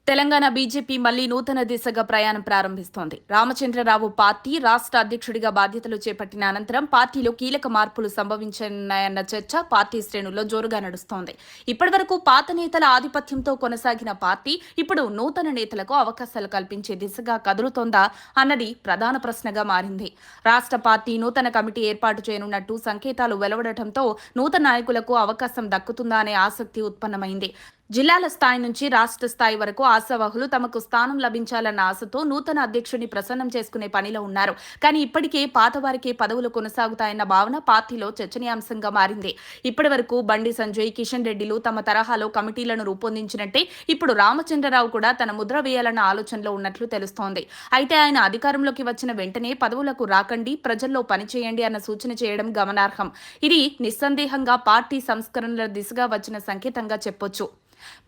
Telangana BJP మళ్లీ నూతన దిశగా ప్రయాణం ప్రారంభిస్తోంది. రామచంద్రరావు పార్టీ రాష్ట్ర అధ్యక్షుడిగా బాధ్యతలు చేపట్టిన అనంతరం పార్టీలో కీలక మార్పులు సంభవించనున్నాయన్న చర్చ పార్టీ శ్రేణుల్లో జోరుగా నడుస్తోంది. ఇప్పటివరకు పాత నేతల ఆధిపత్యంతో కొనసాగిన పార్టీ ఇప్పుడు నూతన నేతలకు అవకాశాలు కల్పించే దిశగా కదులుతోందా అన్నది ప్రధాన ప్రశ్నగా మారింది. రాష్ట్ర పార్టీ నూతన కమిటీ ఏర్పాటు చేయనున్నట్టు సంకేతాలు వెలువడటంతో నూతన నాయకులకు అవకాశం దక్కుతుందా అనే ఆసక్తి ఉత్పన్నమైంది. జిల్లాల స్థాయి నుంచి రాష్ట్ర స్థాయి వరకు ఆశావాహులు తమకు స్థానం లభించాలన్న ఆశతో నూతన అధ్యక్షుడిని ప్రసన్నం చేసుకునే పనిలో ఉన్నారు. కానీ ఇప్పటికే పాతవారికే పదవులు కొనసాగుతాయన్న భావన పార్టీలో చర్చనీయాంశంగా మారింది. ఇప్పటి వరకు బండి సంజయ్, కిషన్ రెడ్డిలు తమ తరహాలో కమిటీలను రూపొందించినట్టే ఇప్పుడు రామచంద్రరావు కూడా తన ముద్ర వేయాలన్న ఆలోచనలో ఉన్నట్లు తెలుస్తోంది. అయితే ఆయన అధికారంలోకి వచ్చిన వెంటనే పదవులకు రాకండి, ప్రజల్లో పనిచేయండి అన్న సూచన చేయడం గమనార్హం. ఇది నిస్సందేహంగా పార్టీ సంస్కరణల దిశగా వచ్చిన సంకేతంగా చెప్పొచ్చు.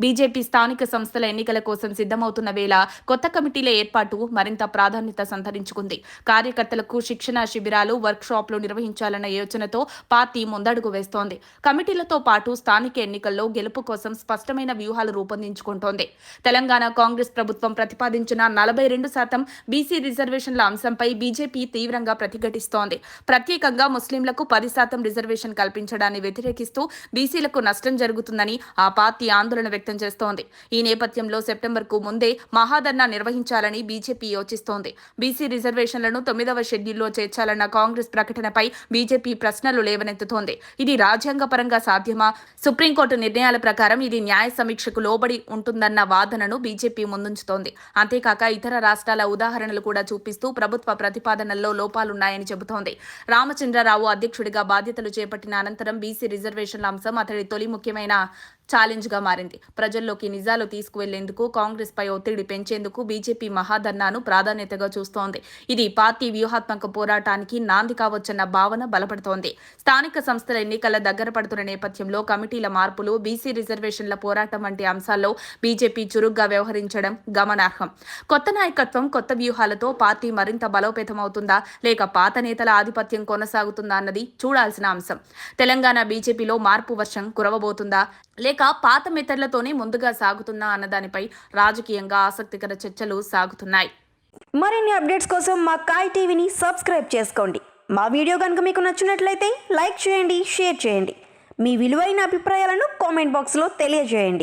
బీజేపీ స్థానిక సంస్థల ఎన్నికల కోసం సిద్ధమవుతున్న వేళ కొత్త కమిటీల ఏర్పాటు మరింత ప్రాధాన్యత సంతరించుకుంది. కార్యకర్తలకు శిక్షణ శిబిరాలు, వర్క్ షాప్లు నిర్వహించాలన్న యోచనతో పార్టీ ముందడుగు వేస్తోంది. కమిటీలతో పాటు స్థానిక ఎన్నికల్లో గెలుపు కోసం స్పష్టమైన వ్యూహాలు రూపొందించుకుంటోంది. తెలంగాణ కాంగ్రెస్ ప్రభుత్వం ప్రతిపాదించిన 42% బీసీ రిజర్వేషన్ల అంశంపై బీజేపీ తీవ్రంగా ప్రతిఘటిస్తోంది. ప్రత్యేకంగా ముస్లింలకు 10% రిజర్వేషన్ కల్పించడాన్ని వ్యతిరేకిస్తూ బీసీలకు నష్టం జరుగుతుందని ఆ పార్టీ ఆందోళన వ్యక్తం చేస్తోంది. ఈ నేపథ్యంలో సెప్టెంబర్కు ముందే మహాధర్నా నిర్వహించాలని బీజేపీ యోచిస్తోంది. బీసీ రిజర్వేషన్లను 9వ షెడ్యూల్లో చేర్చాలన్న కాంగ్రెస్ ప్రకటనపై బీజేపీ ప్రశ్నలు లేవనెత్తుతోంది. ఇది రాజ్యాంగపరంగా సాధ్యమా? సుప్రీంకోర్టు నిర్ణయాల ప్రకారం ఇది న్యాయ సమీక్షకు లోబడి ఉంటుందన్న వాదనను బీజేపీ ముందుంచుతోంది. అంతేకాక ఇతర రాష్ట్రాల ఉదాహరణలు కూడా చూపిస్తూ ప్రభుత్వ ప్రతిపాదనల్లో లోపాలున్నాయని చెబుతోంది. రామచంద్రరావు అధ్యక్షుడిగా బాధ్యతలు చేపట్టిన అనంతరం బీసీ రిజర్వేషన్ల అంశం అతడి తొలి ముఖ్యమైన ఛాలెంజ్గా మారింది. ప్రజల్లోకి నిజాలు తీసుకువెళ్లేందుకు, కాంగ్రెస్ పై ఒత్తిడి పెంచేందుకు బీజేపీ మహాధర్నాను ప్రాధాన్యతగా చూస్తోంది. ఇది పార్టీ వ్యూహాత్మక పోరాటానికి నాంది కావచ్చన్న భావన బలపడుతోంది. స్థానిక సంస్థల ఎన్నికల దగ్గర పడుతున్న నేపథ్యంలో కమిటీల మార్పులు, బీసీ రిజర్వేషన్ల పోరాటం వంటి అంశాల్లో బీజేపీ చురుగ్గా వ్యవహరించడం గమనార్హం. కొత్త నాయకత్వం, కొత్త వ్యూహాలతో పార్టీ మరింత బలోపేతమవుతుందా లేక పాత నేతల ఆధిపత్యం కొనసాగుతుందా అన్నది చూడాల్సిన అంశం. తెలంగాణ బీజేపీలో మార్పు వర్షం కురవబోతుందా లేక పాత మెథడ్లతోనే ముందుగా సాగుతున్నా అన్నదానిపై రాజకీయంగా ఆసక్తికర చర్చలు సాగుతున్నాయి. మరిన్ని అప్డేట్స్ కోసం మా కాయ్ టీవీని సబ్స్క్రైబ్ చేసుకోండి. మా వీడియో కనుక మీకు నచ్చినట్లయితే లైక్ చేయండి, షేర్ చేయండి. మీ విలువైన అభిప్రాయాలను కామెంట్ బాక్స్లో తెలియజేయండి.